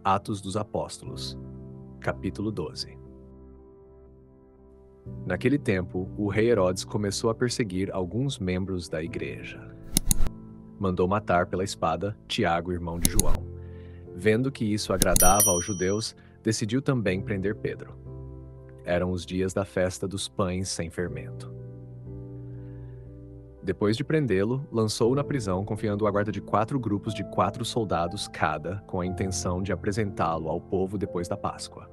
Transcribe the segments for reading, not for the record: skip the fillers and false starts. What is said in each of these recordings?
Atos dos Apóstolos, capítulo 12. Naquele tempo, o rei Herodes começou a perseguir alguns membros da igreja. Mandou matar pela espada Tiago, irmão de João. Vendo que isso agradava aos judeus, decidiu também prender Pedro. Eram os dias da festa dos pães sem fermento. Depois de prendê-lo, lançou-o na prisão, confiando a guarda de 4 grupos de 4 soldados cada, com a intenção de apresentá-lo ao povo depois da Páscoa.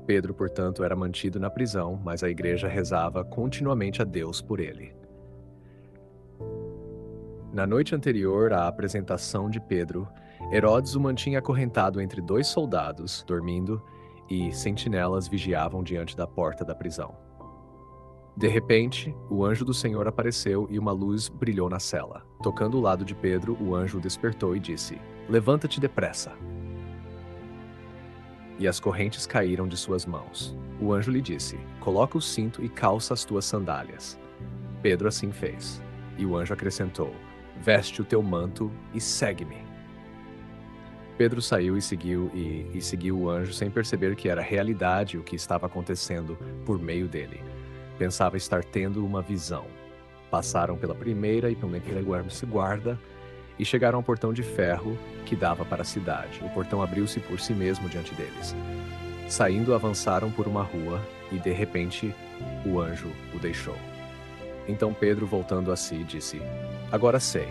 Pedro, portanto, era mantido na prisão, mas a igreja rezava continuamente a Deus por ele. Na noite anterior à apresentação de Pedro, Herodes o mantinha acorrentado entre 2 soldados, dormindo, e sentinelas vigiavam diante da porta da prisão. De repente, o anjo do Senhor apareceu e uma luz brilhou na cela. Tocando o lado de Pedro, o anjo o despertou e disse: "Levanta-te depressa." E as correntes caíram de suas mãos. O anjo lhe disse: "Coloca o cinto e calça as tuas sandálias." Pedro assim fez. E o anjo acrescentou: "Veste o teu manto e segue-me." Pedro saiu e seguiu o anjo sem perceber que era realidade o que estava acontecendo por meio dele. Pensava estar tendo uma visão. Passaram pela primeira e pela guarda e chegaram ao portão de ferro que dava para a cidade. O portão abriu-se por si mesmo diante deles. Saindo, avançaram por uma rua e, de repente, o anjo o deixou. Então Pedro, voltando a si, disse: "Agora sei,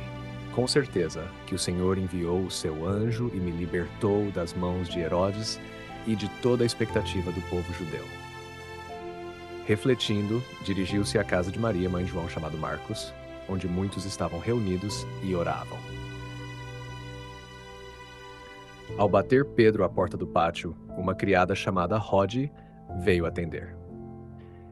com certeza, que o Senhor enviou o seu anjo e me libertou das mãos de Herodes e de toda a expectativa do povo judeu." Refletindo, dirigiu-se à casa de Maria, mãe de João, chamado Marcos, onde muitos estavam reunidos e oravam. Ao bater Pedro à porta do pátio, uma criada chamada Rode veio atender.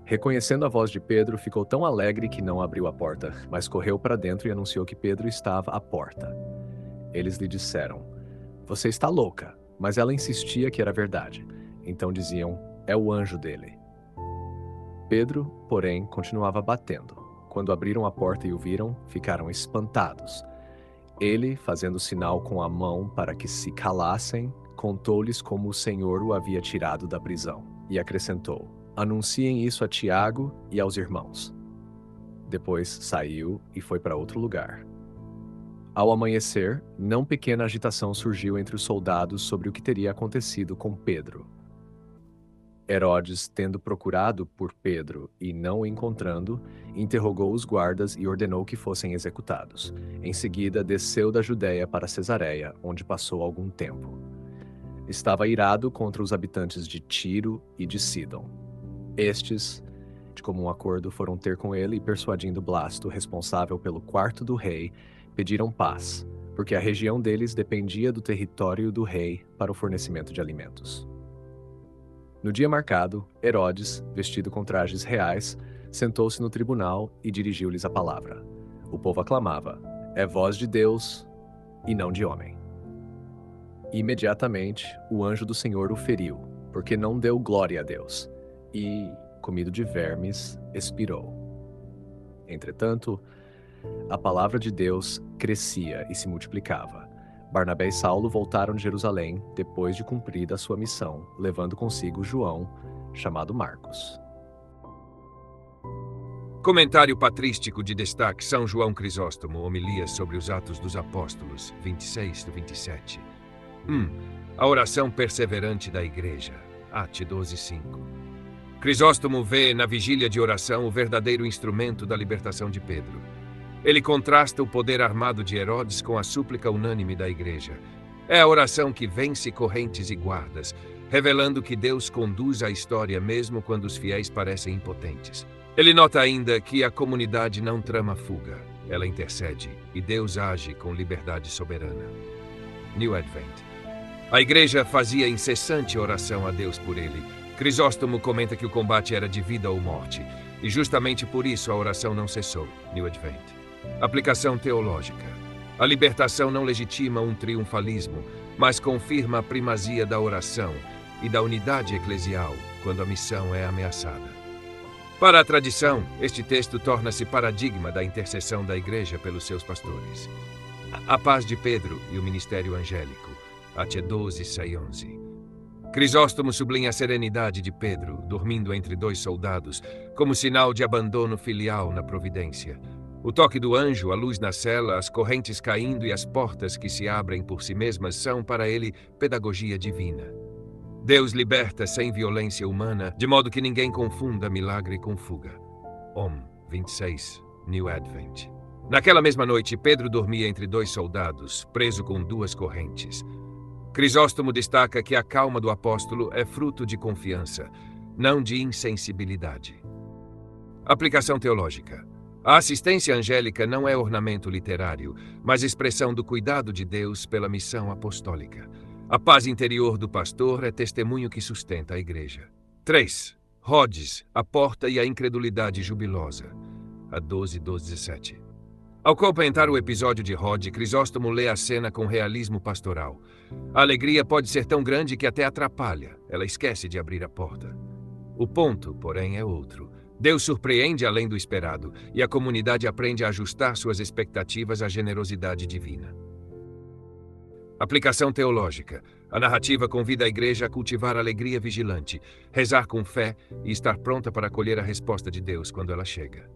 Reconhecendo a voz de Pedro, ficou tão alegre que não abriu a porta, mas correu para dentro e anunciou que Pedro estava à porta. Eles lhe disseram: "Você está louca." Mas ela insistia que era verdade. Então diziam: "É o anjo dele." Pedro, porém, continuava batendo. Quando abriram a porta e o viram, ficaram espantados. Ele, fazendo sinal com a mão para que se calassem, contou-lhes como o Senhor o havia tirado da prisão, e acrescentou: "Anunciem isso a Tiago e aos irmãos." Depois saiu e foi para outro lugar. Ao amanhecer, não pequena agitação surgiu entre os soldados sobre o que teria acontecido com Pedro. Herodes, tendo procurado por Pedro e não o encontrando, interrogou os guardas e ordenou que fossem executados. Em seguida, desceu da Judéia para Cesareia, onde passou algum tempo. Estava irado contra os habitantes de Tiro e de Sidom. Estes, de comum acordo, foram ter com ele e, persuadindo Blasto, responsável pelo quarto do rei, pediram paz, porque a região deles dependia do território do rei para o fornecimento de alimentos. No dia marcado, Herodes, vestido com trajes reais, sentou-se no tribunal e dirigiu-lhes a palavra. O povo aclamava: "É voz de Deus e não de homem." Imediatamente, o anjo do Senhor o feriu, porque não deu glória a Deus, e, comido de vermes, expirou. Entretanto, a palavra de Deus crescia e se multiplicava. Barnabé e Saulo voltaram de Jerusalém depois de cumprida a sua missão, levando consigo João, chamado Marcos. Comentário patrístico de destaque: São João Crisóstomo, homilias sobre os Atos dos Apóstolos, 26-27. A oração perseverante da Igreja, Ate 12:5. Crisóstomo vê na vigília de oração o verdadeiro instrumento da libertação de Pedro. Ele contrasta o poder armado de Herodes com a súplica unânime da Igreja. É a oração que vence correntes e guardas, revelando que Deus conduz a história mesmo quando os fiéis parecem impotentes. Ele nota ainda que a comunidade não trama fuga, ela intercede, e Deus age com liberdade soberana. New Advent. A Igreja fazia incessante oração a Deus por ele. Crisóstomo comenta que o combate era de vida ou morte, e justamente por isso a oração não cessou. New Advent. Aplicação teológica. A libertação não legitima um triunfalismo, mas confirma a primazia da oração e da unidade eclesial quando a missão é ameaçada. Para a tradição, este texto torna-se paradigma da intercessão da Igreja pelos seus pastores. A paz de Pedro e o ministério angélico. Ate 12:11. Crisóstomo sublinha a serenidade de Pedro, dormindo entre dois soldados, como sinal de abandono filial na providência. O toque do anjo, a luz na cela, as correntes caindo e as portas que se abrem por si mesmas são, para ele, pedagogia divina. Deus liberta sem violência humana, de modo que ninguém confunda milagre com fuga. Om 26, New Advent. Naquela mesma noite, Pedro dormia entre dois soldados, preso com duas correntes. Crisóstomo destaca que a calma do apóstolo é fruto de confiança, não de insensibilidade. Aplicação teológica. A assistência angélica não é ornamento literário, mas expressão do cuidado de Deus pela missão apostólica. A paz interior do pastor é testemunho que sustenta a igreja. 3. Rhodes, a porta e a incredulidade jubilosa. A 12:17. Ao comentar o episódio de Rhodes, Crisóstomo lê a cena com realismo pastoral. A alegria pode ser tão grande que até atrapalha. Ela esquece de abrir a porta. O ponto, porém, é outro. Deus surpreende além do esperado, e a comunidade aprende a ajustar suas expectativas à generosidade divina. Aplicação teológica. A narrativa convida a igreja a cultivar alegria vigilante, rezar com fé e estar pronta para acolher a resposta de Deus quando ela chega.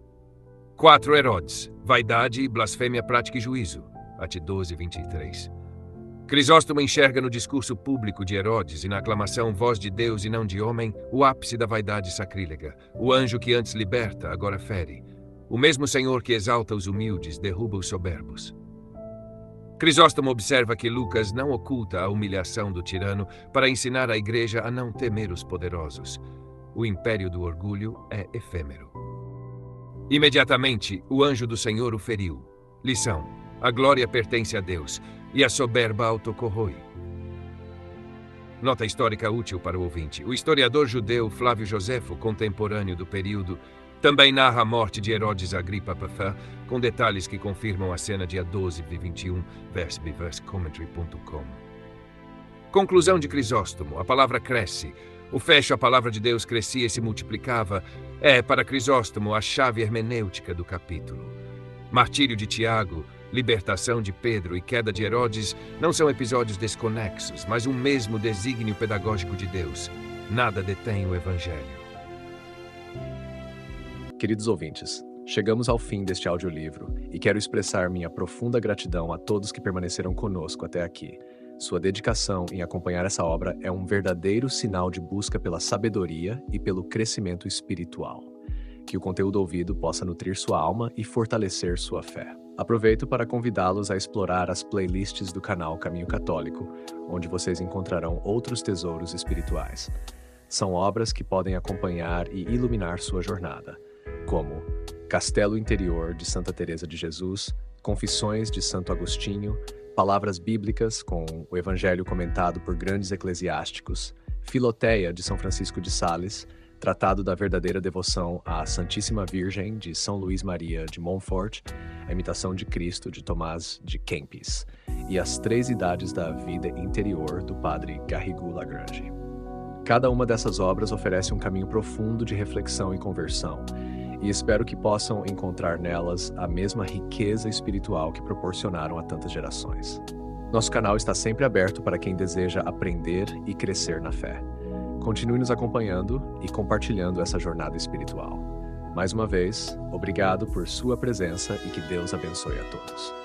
4. Herodes. Vaidade, blasfêmia, prática e juízo. Ate 12:23. Crisóstomo enxerga no discurso público de Herodes e na aclamação voz de Deus e não de homem o ápice da vaidade sacrílega. O anjo que antes liberta, agora fere. O mesmo Senhor que exalta os humildes, derruba os soberbos. Crisóstomo observa que Lucas não oculta a humilhação do tirano para ensinar a igreja a não temer os poderosos. O império do orgulho é efêmero. Imediatamente, o anjo do Senhor o feriu. Lição: a glória pertence a Deus, e a soberba autocorrói. Nota histórica útil para o ouvinte. O historiador judeu Flávio Josefo, contemporâneo do período, também narra a morte de Herodes Agripa Papha, com detalhes que confirmam a cena dia 12/21, verse-commentary.com. Conclusão de Crisóstomo. A palavra cresce. O fecho, a palavra de Deus crescia e se multiplicava, é, para Crisóstomo, a chave hermenêutica do capítulo. Martírio de Tiago, libertação de Pedro e queda de Herodes não são episódios desconexos, mas um mesmo desígnio pedagógico de Deus. Nada detém o Evangelho. Queridos ouvintes, chegamos ao fim deste audiolivro e quero expressar minha profunda gratidão a todos que permaneceram conosco até aqui. Sua dedicação em acompanhar essa obra é um verdadeiro sinal de busca pela sabedoria e pelo crescimento espiritual. Que o conteúdo ouvido possa nutrir sua alma e fortalecer sua fé. Aproveito para convidá-los a explorar as playlists do canal Caminho Católico, onde vocês encontrarão outros tesouros espirituais. São obras que podem acompanhar e iluminar sua jornada, como Castelo Interior de Santa Teresa de Jesus, Confissões de Santo Agostinho, Palavras Bíblicas com o Evangelho comentado por grandes eclesiásticos, Filoteia de São Francisco de Sales, Tratado da Verdadeira Devoção à Santíssima Virgem de São Luís Maria de Montfort, A Imitação de Cristo de Tomás de Kempis e As Três Idades da Vida Interior do Padre Garrigou Lagrange. Cada uma dessas obras oferece um caminho profundo de reflexão e conversão, e espero que possam encontrar nelas a mesma riqueza espiritual que proporcionaram a tantas gerações. Nosso canal está sempre aberto para quem deseja aprender e crescer na fé. Continue nos acompanhando e compartilhando essa jornada espiritual. Mais uma vez, obrigado por sua presença e que Deus abençoe a todos.